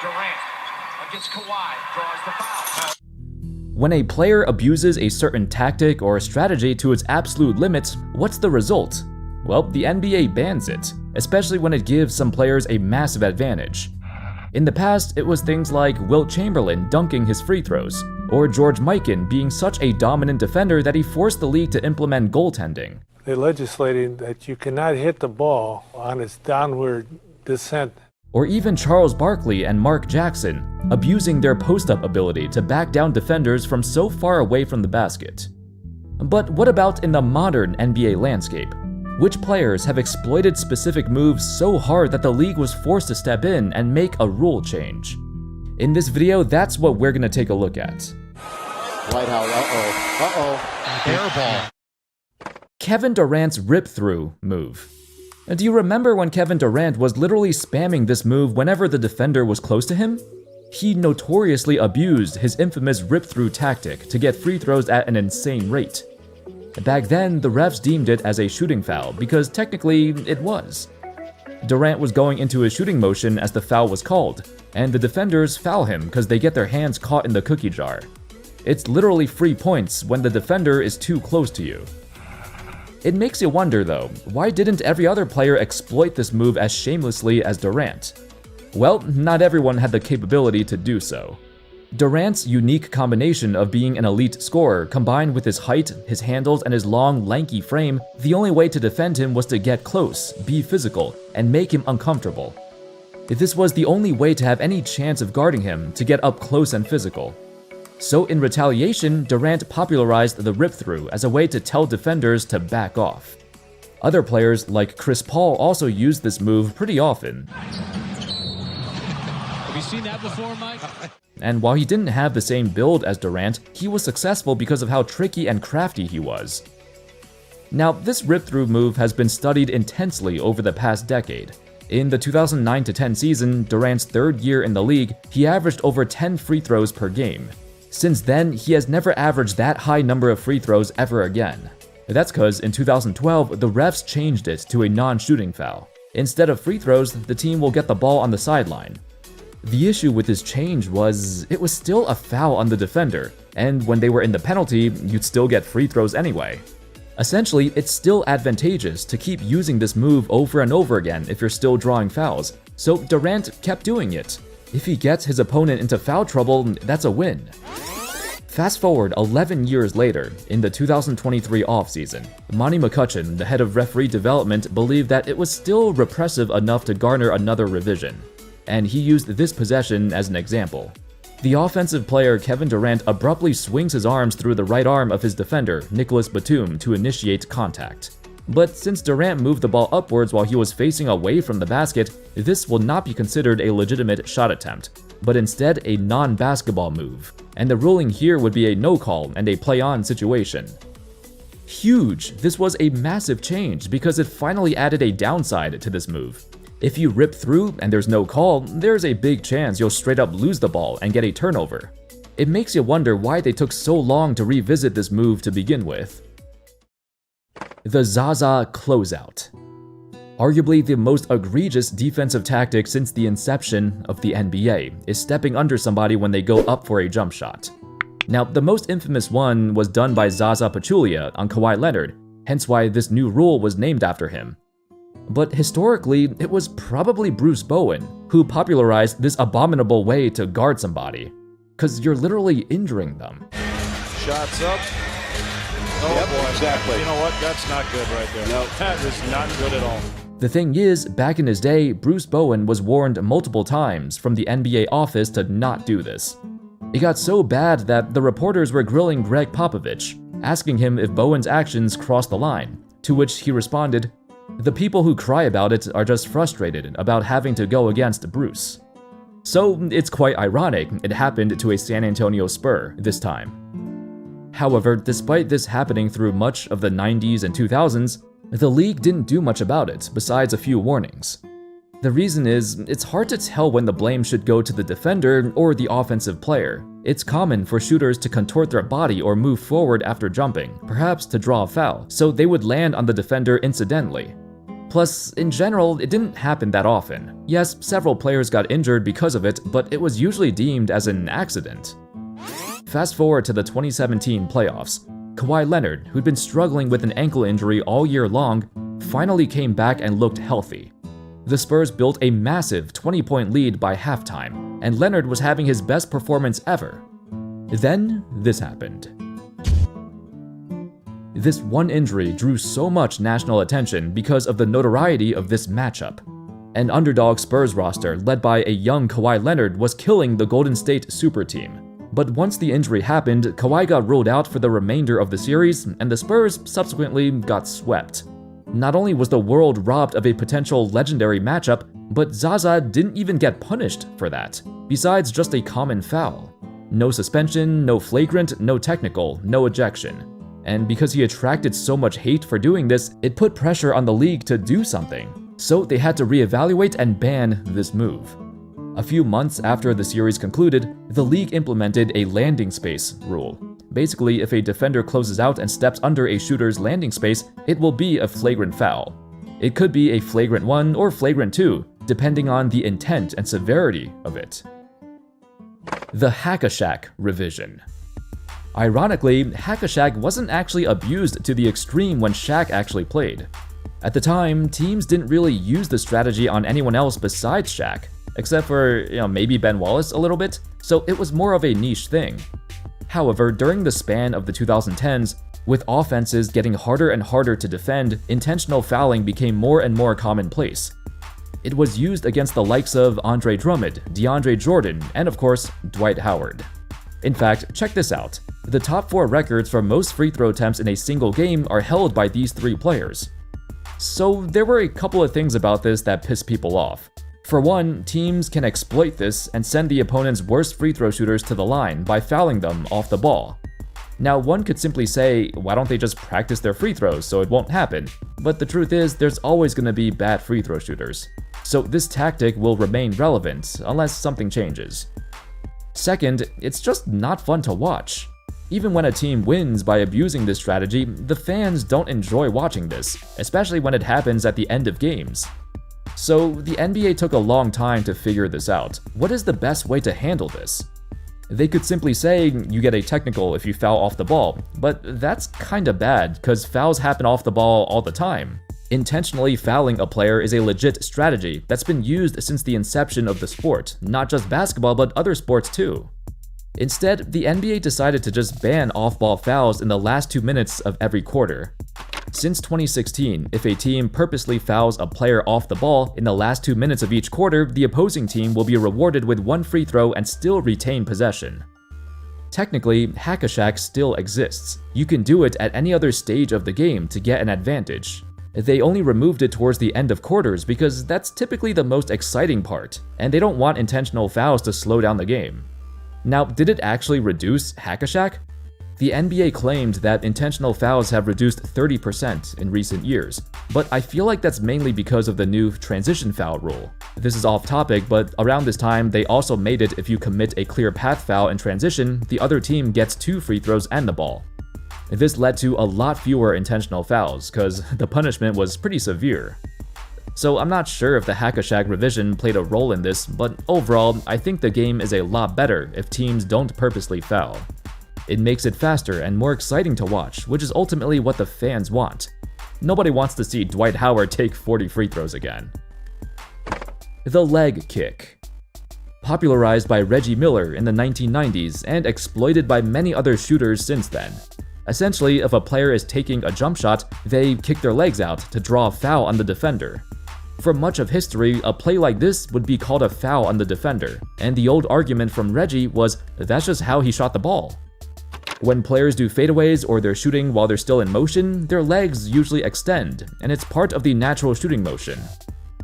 Durant against Kawhi draws the foul. When a player abuses a certain tactic or strategy to its absolute limits, what's the result? Well, the NBA bans it, especially when it gives some players a massive advantage. In the past, it was things like Wilt Chamberlain dunking his free throws, or George Mikan being such a dominant defender that he forced the league to implement goaltending. They legislated that you cannot hit the ball on its downward descent. Or even Charles Barkley and Mark Jackson, abusing their post-up ability to back down defenders from so far away from the basket. But what about in the modern NBA landscape? Which players have exploited specific moves so hard that the league was forced to step in and make a rule change? In this video, that's what we're gonna take a look at. Lighthouse, air ball. Kevin Durant's rip-through move. Do you remember when Kevin Durant was literally spamming this move whenever the defender was close to him? He notoriously abused his infamous rip-through tactic to get free throws at an insane rate. Back then, the refs deemed it as a shooting foul because technically it was. Durant was going into a shooting motion as the foul was called, and the defenders foul him because they get their hands caught in the cookie jar. It's literally free points when the defender is too close to you. It makes you wonder though, why didn't every other player exploit this move as shamelessly as Durant? Well, not everyone had the capability to do so. Durant's unique combination of being an elite scorer combined with his height, his handles, and his long, lanky frame, the only way to defend him was to get close, be physical, and make him uncomfortable. This was the only way to have any chance of guarding him, to get up close and physical. So in retaliation, Durant popularized the rip-through as a way to tell defenders to back off. Other players like Chris Paul also used this move pretty often. Have you seen that before, Mike? And while he didn't have the same build as Durant, he was successful because of how tricky and crafty he was. Now, this rip-through move has been studied intensely over the past decade. In the 2009-10 season, Durant's third year in the league, he averaged over 10 free throws per game. Since then, he has never averaged that high number of free throws ever again. That's because in 2012, the refs changed it to a non-shooting foul. Instead of free throws, the team will get the ball on the sideline. The issue with this change was, it was still a foul on the defender, and when they were in the penalty, you'd still get free throws anyway. Essentially, it's still advantageous to keep using this move over and over again if you're still drawing fouls, so Durant kept doing it. If he gets his opponent into foul trouble, that's a win. Fast forward 11 years later, in the 2023 offseason, Monty McCutcheon, the head of referee development, believed that it was still repressive enough to garner another revision, and he used this possession as an example. The offensive player Kevin Durant abruptly swings his arms through the right arm of his defender, Nicholas Batum, to initiate contact. But since Durant moved the ball upwards while he was facing away from the basket, this will not be considered a legitimate shot attempt, but instead a non-basketball move, and the ruling here would be a no call and a play-on situation. Huge! This was a massive change because it finally added a downside to this move. If you rip through and there's no call, there's a big chance you'll straight up lose the ball and get a turnover. It makes you wonder why they took so long to revisit this move to begin with. The Zaza closeout. Arguably the most egregious defensive tactic since the inception of the NBA is stepping under somebody when they go up for a jump shot. Now, the most infamous one was done by Zaza Pachulia on Kawhi Leonard, hence why this new rule was named after him. But historically, it was probably Bruce Bowen who popularized this abominable way to guard somebody, because you're literally injuring them. Shots up. Oh Yep, boy, exactly. You know what? That's not good right there. No. That is not good at all. The thing is, back in his day, Bruce Bowen was warned multiple times from the NBA office to not do this. It got so bad that the reporters were grilling Greg Popovich, asking him if Bowen's actions crossed the line, to which he responded, "The people who cry about it are just frustrated about having to go against Bruce." So it's quite ironic it happened to a San Antonio Spur this time. However, despite this happening through much of the 90s and 2000s, the league didn't do much about it besides a few warnings. The reason is, it's hard to tell when the blame should go to the defender or the offensive player. It's common for shooters to contort their body or move forward after jumping, perhaps to draw a foul, so they would land on the defender incidentally. Plus, in general, it didn't happen that often. Yes, several players got injured because of it, but it was usually deemed as an accident. Fast forward to the 2017 playoffs. Kawhi Leonard, who'd been struggling with an ankle injury all year long, finally came back and looked healthy. The Spurs built a massive 20-point lead by halftime, and Leonard was having his best performance ever. Then, this happened. This one injury drew so much national attention because of the notoriety of this matchup. An underdog Spurs roster led by a young Kawhi Leonard was killing the Golden State super team. But once the injury happened, Kawhi got ruled out for the remainder of the series, and the Spurs subsequently got swept. Not only was the world robbed of a potential legendary matchup, but Zaza didn't even get punished for that, besides just a common foul. No suspension, no flagrant, no technical, no ejection. And because he attracted so much hate for doing this, it put pressure on the league to do something. So they had to reevaluate and ban this move. A few months after the series concluded, the league implemented a landing space rule. Basically, if a defender closes out and steps under a shooter's landing space, it will be a flagrant foul. It could be a flagrant 1 or flagrant 2, depending on the intent and severity of it. The Hack-a-Shaq revision. Ironically, Hack-a-Shaq wasn't actually abused to the extreme when Shaq actually played. At the time, teams didn't really use the strategy on anyone else besides Shaq, except for, maybe Ben Wallace a little bit, so it was more of a niche thing. However, during the span of the 2010s, with offenses getting harder and harder to defend, intentional fouling became more and more commonplace. It was used against the likes of Andre Drummond, DeAndre Jordan, and of course, Dwight Howard. In fact, check this out. The top 4 records for most free throw attempts in a single game are held by these 3 players. So there were a couple of things about this that pissed people off. For one, teams can exploit this and send the opponent's worst free throw shooters to the line by fouling them off the ball. Now, one could simply say, why don't they just practice their free throws so it won't happen? But the truth is, there's always going to be bad free throw shooters. So this tactic will remain relevant unless something changes. Second, it's just not fun to watch. Even when a team wins by abusing this strategy, the fans don't enjoy watching this, especially when it happens at the end of games. So the NBA took a long time to figure this out. What is the best way to handle this? They could simply say you get a technical if you foul off the ball, but that's kinda bad because fouls happen off the ball all the time. Intentionally fouling a player is a legit strategy that's been used since the inception of the sport, not just basketball but other sports too. Instead, the NBA decided to just ban off-ball fouls in the last 2 minutes of every quarter. Since 2016, if a team purposely fouls a player off the ball in the last 2 minutes of each quarter, the opposing team will be rewarded with 1 free throw and still retain possession. Technically, Hack-a-Shaq still exists. You can do it at any other stage of the game to get an advantage. They only removed it towards the end of quarters because that's typically the most exciting part, and they don't want intentional fouls to slow down the game. Now, did it actually reduce Hack-a-Shaq? The NBA claimed that intentional fouls have reduced 30% in recent years, but I feel like that's mainly because of the new transition foul rule. This is off topic, but around this time, they also made it if you commit a clear path foul in transition, the other team gets 2 free throws and the ball. This led to a lot fewer intentional fouls, because the punishment was pretty severe. So I'm not sure if the Hack-a-Shaq revision played a role in this, but overall, I think the game is a lot better if teams don't purposely foul. It makes it faster and more exciting to watch, which is ultimately what the fans want. Nobody wants to see Dwight Howard take 40 free throws again. The leg kick. Popularized by Reggie Miller in the 1990s and exploited by many other shooters since then. Essentially, if a player is taking a jump shot, they kick their legs out to draw a foul on the defender. For much of history, a play like this would be called a foul on the defender, and the old argument from Reggie was that's just how he shot the ball. When players do fadeaways or they're shooting while they're still in motion, their legs usually extend, and it's part of the natural shooting motion.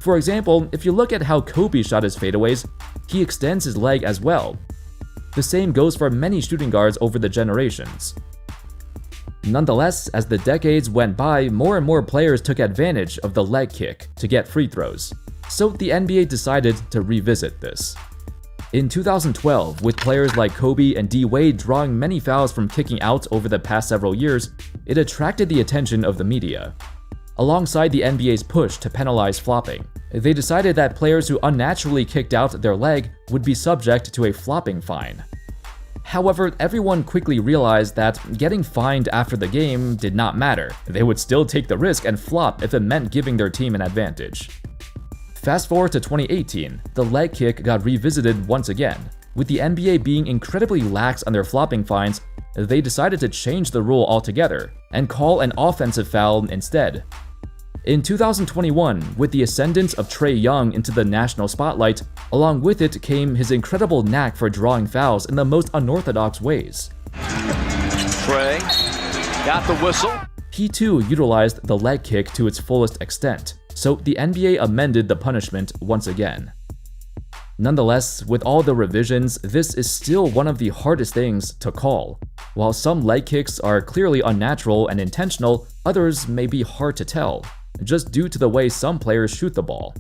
For example, if you look at how Kobe shot his fadeaways, he extends his leg as well. The same goes for many shooting guards over the generations. Nonetheless, as the decades went by, more and more players took advantage of the leg kick to get free throws. So the NBA decided to revisit this. In 2012, with players like Kobe and D. Wade drawing many fouls from kicking out over the past several years, it attracted the attention of the media. Alongside the NBA's push to penalize flopping, they decided that players who unnaturally kicked out their leg would be subject to a flopping fine. However, everyone quickly realized that getting fined after the game did not matter. They would still take the risk and flop if it meant giving their team an advantage. Fast forward to 2018, the leg kick got revisited once again. With the NBA being incredibly lax on their flopping fines, they decided to change the rule altogether and call an offensive foul instead. In 2021, with the ascendance of Trae Young into the national spotlight, along with it came his incredible knack for drawing fouls in the most unorthodox ways. Trae got the whistle. He too utilized the leg kick to its fullest extent, so the NBA amended the punishment once again. Nonetheless, with all the revisions, this is still one of the hardest things to call. While some leg kicks are clearly unnatural and intentional, others may be hard to tell, just due to the way some players shoot the ball.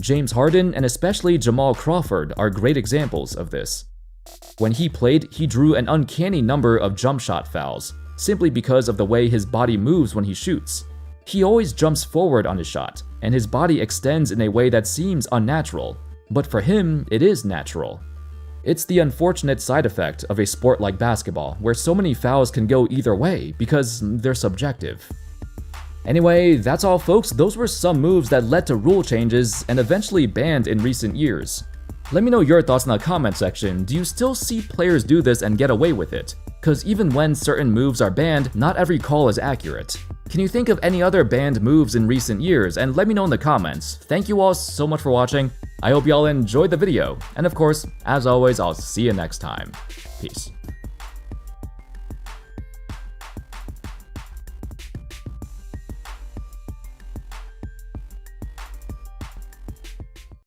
James Harden and especially Jamal Crawford are great examples of this. When he played, he drew an uncanny number of jump shot fouls, simply because of the way his body moves when he shoots. He always jumps forward on his shot, and his body extends in a way that seems unnatural, but for him, it is natural. It's the unfortunate side effect of a sport like basketball, where so many fouls can go either way because they're subjective. Anyway, that's all folks. Those were some moves that led to rule changes and eventually banned in recent years. Let me know your thoughts in the comment section. Do you still see players do this and get away with it? Cause even when certain moves are banned, not every call is accurate. Can you think of any other banned moves in recent years? And let me know in the comments. Thank you all so much for watching. I hope y'all enjoyed the video. And of course, as always, I'll see you next time. Peace.